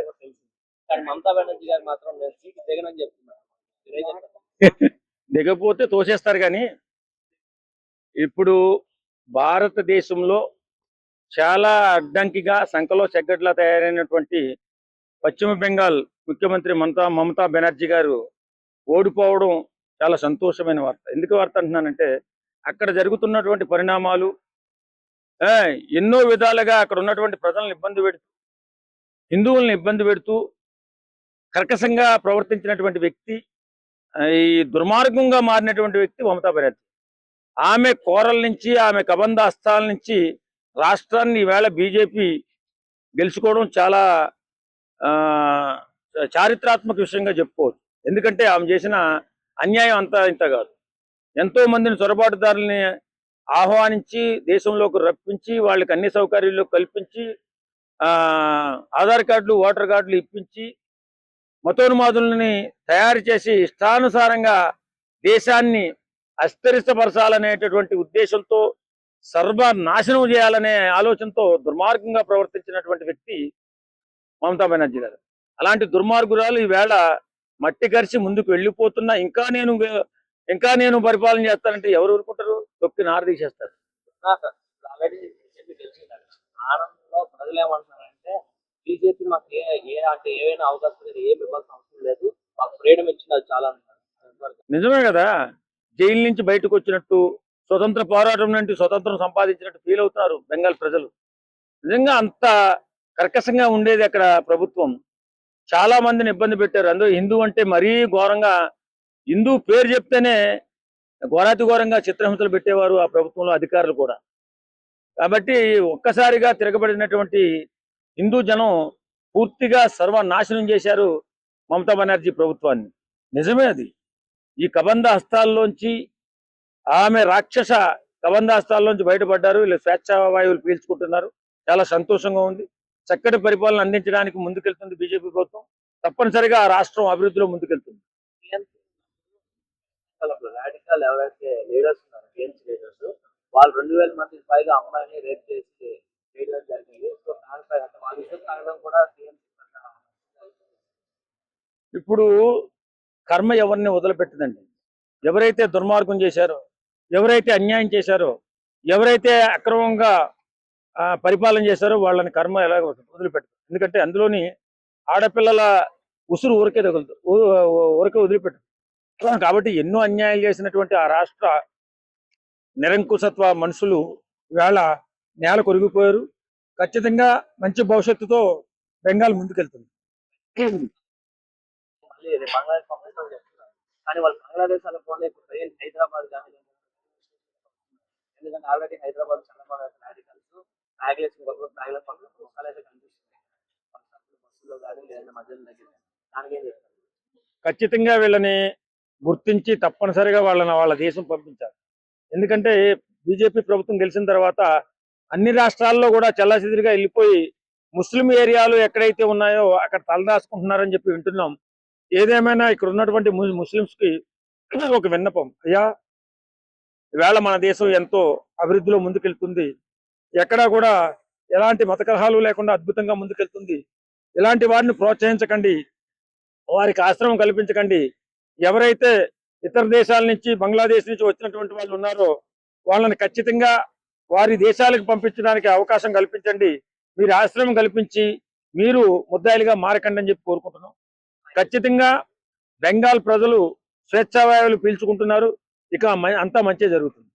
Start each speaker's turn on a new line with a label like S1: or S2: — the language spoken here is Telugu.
S1: కూడా తెలిసింది. కానీ మమతా బెనర్జీ గారు మాత్రం నేను సీటు దిగనని చెప్తున్నారు. మీరేం చెప్తారు?
S2: దిగపోతే తోసేస్తారు. కానీ ఇప్పుడు భారతదేశంలో చాలా అడ్డంకిగా సంఖలో చెగ్గట్లా తయారైనటువంటి పశ్చిమ బెంగాల్ ముఖ్యమంత్రి మమతా బెనర్జీ గారు ఓడిపోవడం చాలా సంతోషమైన వార్త. ఎందుకు వార్త అంటున్నానంటే అక్కడ జరుగుతున్నటువంటి పరిణామాలు ఎన్నో విధాలుగా అక్కడ ఉన్నటువంటి ప్రజలను ఇబ్బంది పెడుతూ, హిందువులను ఇబ్బంది పెడుతూ కర్కశంగా ప్రవర్తించినటువంటి వ్యక్తి, ఈ దుర్మార్గంగా మారినటువంటి వ్యక్తి మమతా బెనర్జీ. ఆమె కోరల నుంచి, ఆమె కబంధ హస్తాల నుంచి రాష్ట్రాన్ని ఈవేళ బీజేపీ గెలుచుకోవడం చాలా చారిత్రాత్మక విషయంగా చెప్పుకోవచ్చు. ఎందుకంటే ఆమె చేసిన అన్యాయం అంతా ఇంత కాదు. ఎంతో మందిని చొరబాటుదారుల్ని ఆహ్వానించి దేశంలోకి రప్పించి వాళ్ళకి అన్ని సౌకర్యాలు కల్పించి ఆధార్ కార్డులు, ఓటర్ కార్డులు ఇప్పించి మతోన్మాదుల్ని తయారు చేసి ఇష్టానుసారంగా దేశాన్ని అస్థిరపరచాలనేటటువంటి ఉద్దేశంతో సర్వనాశనం చేయాలనే ఆలోచనతో దుర్మార్గంగా ప్రవర్తించినటువంటి వ్యక్తి మమతా బెనర్జీ గారు. అలాంటి దుర్మార్గురాలు ఈవేళ మట్టి కరిచి ముందుకు వెళ్ళిపోతున్నా ఇంకా నేను పరిపాలన చేస్తానంటే ఎవరు ఊరుకుంటారు? తొక్కి నార తీసేస్తారు.
S1: ఆల్రెడీ బీజేపీ గెలిచిందండి. ఆనందంలో ప్రజలు ఏమంటున్నారంటే బీజేపీ మాకు అంటే ఏవైనా అవకాశం లేదు, ఏమి ఇవ్వాల్సిన అవసరం లేదు, మాకు ఫ్రీడమ్ ఇచ్చినది చాలా అంటారు.
S2: నిజమే కదా. జైలు నుంచి బయటకు వచ్చినట్టు, స్వతంత్ర పోరాటం నుండి స్వతంత్రం సంపాదించినట్టు ఫీల్ అవుతున్నారు బెంగాల్ ప్రజలు. నిజంగా అంత కర్కశంగా ఉండేది అక్కడ ప్రభుత్వం. చాలా మందిని ఇబ్బంది పెట్టారు. అందులో హిందూ అంటే మరీ ఘోరంగా, హిందూ పేరు చెప్తేనే ఘోరాతి ఘోరంగా చిత్రహింసలు పెట్టేవారు ఆ ప్రభుత్వంలో అధికారులు కూడా. కాబట్టి ఒక్కసారిగా తిరగబడినటువంటి హిందూ జనం పూర్తిగా సర్వనాశనం చేశారు మమతా బెనర్జీ ప్రభుత్వాన్ని. నిజమే అది. ఈ కబంధ హస్తాల్లోంచి, ఆమె రాక్షస కబంధ హస్తాల్లోంచి బయటపడ్డారు. వీళ్ళు స్వేచ్ఛావాయువులు పీల్చుకుంటున్నారు. చాలా సంతోషంగా ఉంది. చక్కటి పరిపాలన అందించడానికి ముందుకెళ్తుంది బీజేపీ ప్రభుత్వం. తప్పనిసరిగా ఆ రాష్ట్రం అభివృద్ధిలో ముందుకెళ్తుంది.
S1: రాడికల్ ఎవరైతే లీడర్స్ ఉన్నారు, టీఎంసీ లీడర్స్, వాళ్ళు 2000 మందికి పైగా అమ్మాయిని రేప్ చేసి చేయడం జరిగింది. సో దానిపై వాళ్ళ విషయం తాగడం కూడా
S2: ఇప్పుడు కర్మ ఎవరిని వదిలిపెట్టదండి. ఎవరైతే దుర్మార్గం చేశారో, ఎవరైతే అన్యాయం చేశారో, ఎవరైతే అక్రమంగా పరిపాలన చేశారో వాళ్ళని కర్మ ఎలాగ వదిలిపెట్టదు. ఎందుకంటే అందులోని ఆడపిల్లల ఉసురు ఊరికే వదిలిపెట్టదు. కాబట్టి ఎన్నో అన్యాయాలు చేసినటువంటి ఆ రాష్ట్ర నిరంకుశత్వ మనుషులు ఇవాళ నేల కొరిగిపోయారు. ఖచ్చితంగా మంచి భవిష్యత్తుతో బెంగాల్ ముందుకెళ్తుంది.
S1: కానీ వాళ్ళు బంగ్లాదేశ్ అనుకోండి, హైదరాబాద్ కానీ, ఎందుకంటే ఆల్రెడీ హైదరాబాద్ చంద్రబాబు రాడికల్స్ మొక్కలైతే కనిపిస్తుంది బస్సులో కానీ లేదంటే మధ్యలో దగ్గర. దానికి ఏం చేస్తారు?
S2: ఖచ్చితంగా వీళ్ళని గుర్తించి తప్పనిసరిగా వాళ్ళ దేశం పంపించారు. ఎందుకంటే బీజేపీ ప్రభుత్వం గెలిచిన తర్వాత అన్ని రాష్ట్రాల్లో కూడా చెల్లాచెదురుగా వెళ్ళిపోయి ముస్లిం ఏరియాలు ఎక్కడైతే ఉన్నాయో అక్కడ తలదాచుకుంటున్నారని చెప్పి వింటున్నాం. ఏదేమైనా ఇక్కడ ఉన్నటువంటి ముస్లింస్కి ఒక విన్నపం, అయ్యా ఈవేళ మన దేశం ఎంతో అభివృద్ధిలో ముందుకెళ్తుంది. ఎక్కడా కూడా ఎలాంటి మత కలహాలు లేకుండా అద్భుతంగా ముందుకెళ్తుంది. ఇలాంటి వారిని ప్రోత్సహించకండి, వారికి ఆశ్రమం కల్పించకండి. ఎవరైతే ఇతర దేశాల నుంచి, బంగ్లాదేశ్ నుంచి వచ్చినటువంటి వాళ్ళు ఉన్నారో వాళ్ళని ఖచ్చితంగా వారి దేశాలకు పంపించడానికి అవకాశం కల్పించండి. మీరు ఆశ్రమం కల్పించి మీరు ముద్దాయిలుగా మారకండి అని చెప్పి కోరుకుంటున్నాం. ఖచ్చితంగా బెంగాల్ ప్రజలు స్వేచ్ఛావాయువులు పీల్చుకుంటున్నారు. ఇక అంతా మంచి జరుగుతుంది.